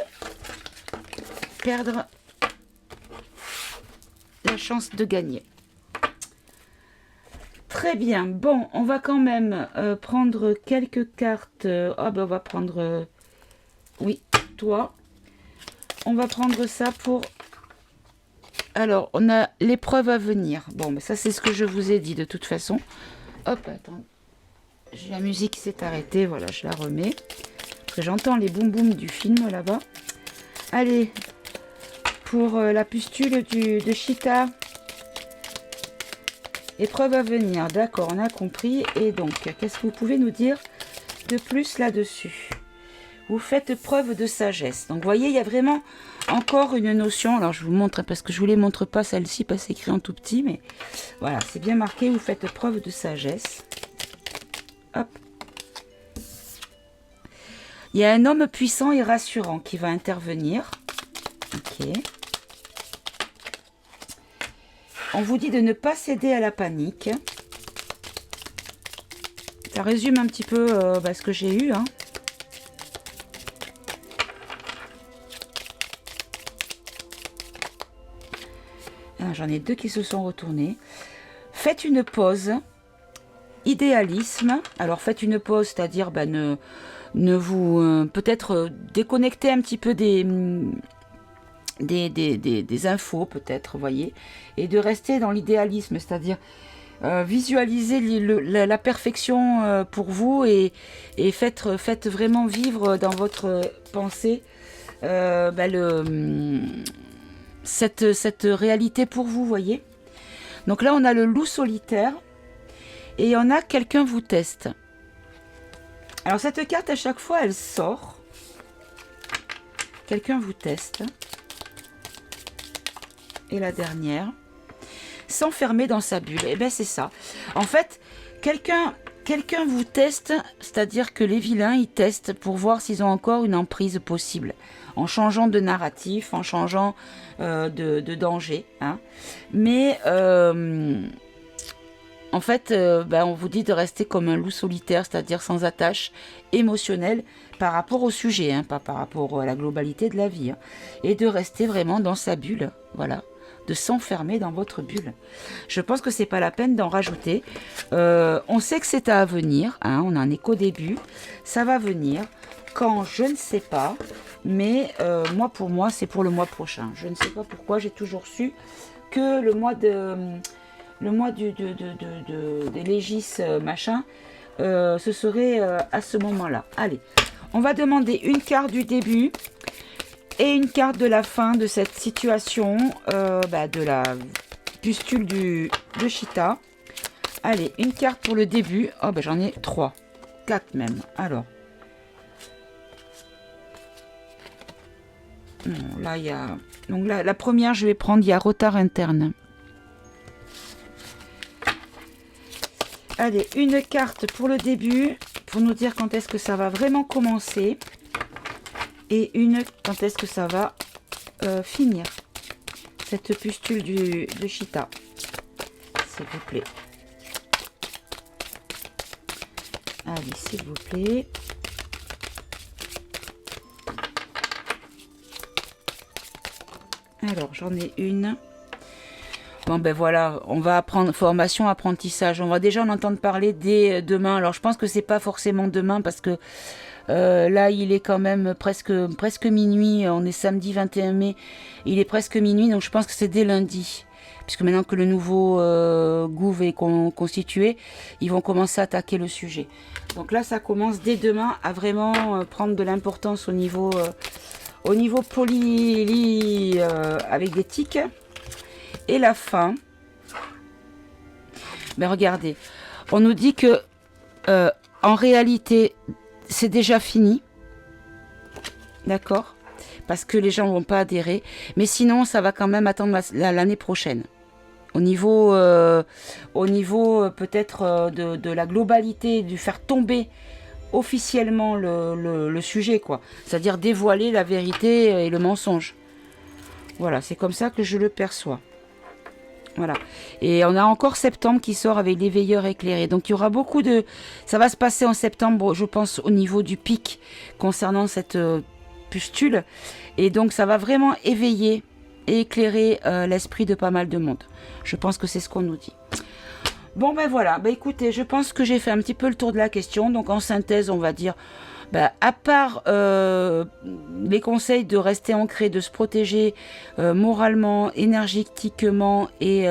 perdre la chance de gagner. Très bien. Bon, on va quand même prendre quelques cartes. On va prendre... oui, toi. On va prendre ça pour... Alors, on a l'épreuve à venir. Bon, mais ça, c'est ce que je vous ai dit de toute façon. Hop, attends. La musique qui s'est arrêtée. Voilà, je la remets. Parce que j'entends les boum boum du film là-bas. Allez, pour la pustule de Chita. Épreuve à venir. D'accord, on a compris. Et donc, qu'est-ce que vous pouvez nous dire de plus là-dessus ? Vous faites preuve de sagesse. Donc, vous voyez, il y a vraiment encore une notion. Alors, je vous montre, parce que je ne vous les montre pas celle-ci, parce que c'est écrit en tout petit. Mais voilà, c'est bien marqué. Vous faites preuve de sagesse. Hop. Il y a un homme puissant et rassurant qui va intervenir. Ok. On vous dit de ne pas céder à la panique. Ça résume un petit peu ce que j'ai eu, hein. J'en ai deux qui se sont retournés. Faites une pause. Idéalisme. Alors faites une pause, c'est-à-dire ne vous peut-être déconnecter un petit peu des infos, peut-être, vous voyez, et de rester dans l'idéalisme, c'est-à-dire visualiser la perfection pour vous et faites vraiment vivre dans votre pensée cette réalité pour vous, voyez. Donc là, on a le loup solitaire et on a quelqu'un vous teste. Alors cette carte, à chaque fois, elle sort. Quelqu'un vous teste. Et la dernière, s'enfermer dans sa bulle. Et bien c'est ça. En fait, quelqu'un vous teste, c'est-à-dire que les vilains, ils testent pour voir s'ils ont encore une emprise possible. En changeant de narratif, en changeant de danger. Hein. Mais en fait, on vous dit de rester comme un loup solitaire, c'est-à-dire sans attache émotionnelle par rapport au sujet, hein, pas par rapport à la globalité de la vie. Hein, et de rester vraiment dans sa bulle, voilà, de s'enfermer dans votre bulle. Je pense que c'est pas la peine d'en rajouter. On sait que c'est à venir, hein, on a un écho début, ça va venir. Quand, je ne sais pas, mais moi, pour moi, c'est pour le mois prochain. Je ne sais pas pourquoi, j'ai toujours su que le mois des Légis machin, ce serait à ce moment-là. Allez, on va demander une carte du début et une carte de la fin de cette situation, de la pustule de Chita. Allez, une carte pour le début. Oh, j'en ai 3, 4 même. Alors. Non, là, il y a... Donc là, la première, je vais prendre, il y a retard interne. Allez, une carte pour le début, pour nous dire quand est-ce que ça va vraiment commencer. Et une, quand est-ce que ça va finir. Cette pustule de Chita. S'il vous plaît. Allez, s'il vous plaît. Alors, j'en ai une. Bon, voilà, on va apprendre formation, apprentissage. On va déjà en entendre parler dès demain. Alors, je pense que c'est pas forcément demain parce que là, il est quand même presque minuit. On est samedi 21 mai. Il est presque minuit, donc je pense que c'est dès lundi. Puisque maintenant que le nouveau gouv est constitué, ils vont commencer à attaquer le sujet. Donc là, ça commence dès demain à vraiment prendre de l'importance au niveau poli avec des tics. Et la fin, regardez, on nous dit que en réalité, c'est déjà fini, d'accord, parce que les gens vont pas adhérer, mais sinon, ça va quand même attendre l'année prochaine. Au niveau peut-être de la globalité, du faire tomber officiellement le sujet, quoi, c'est-à-dire dévoiler la vérité et le mensonge. Voilà, c'est comme ça que je le perçois. Voilà. Et on a encore septembre qui sort avec les veilleurs éclairés. Donc il y aura beaucoup de... Ça va se passer en septembre, je pense, au niveau du pic concernant cette pustule. Et donc ça va vraiment éveiller et éclairer l'esprit de pas mal de monde. Je pense que c'est ce qu'on nous dit. Bon, voilà. Écoutez, je pense que j'ai fait un petit peu le tour de la question. Donc en synthèse, on va dire... à part les conseils de rester ancré, de se protéger moralement, énergétiquement et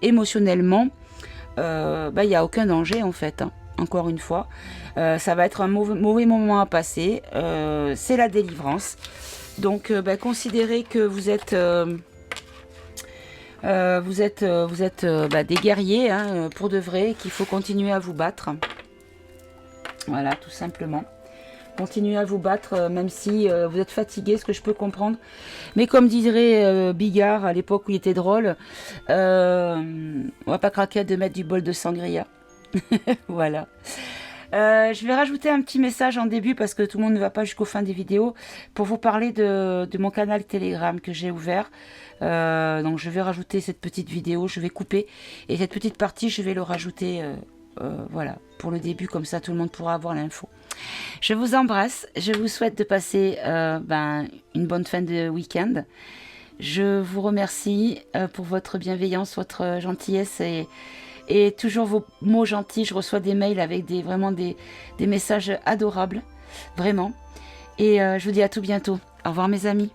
émotionnellement, il n'y a aucun danger en fait, hein, encore une fois. Ça va être un mauvais moment à passer, c'est la délivrance. Donc considérez que vous êtes des guerriers, hein, pour de vrai, qu'il faut continuer à vous battre. Voilà, tout simplement. Continuez à vous battre, même si vous êtes fatigué, ce que je peux comprendre. Mais comme dirait Bigard, à l'époque où il était drôle, on va pas craquer de mettre du bol de sangria. Voilà. Je vais rajouter un petit message en début, parce que tout le monde ne va pas jusqu'au fin des vidéos, pour vous parler de mon canal Telegram que j'ai ouvert. Donc je vais rajouter cette petite vidéo, je vais couper. Et cette petite partie, je vais le rajouter... voilà, pour le début, comme ça tout le monde pourra avoir l'info. Je vous embrasse, je vous souhaite de passer une bonne fin de week-end. Je vous remercie pour votre bienveillance, votre gentillesse et toujours vos mots gentils. Je reçois des mails avec vraiment des messages adorables, vraiment. Et je vous dis à tout bientôt. Au revoir mes amis.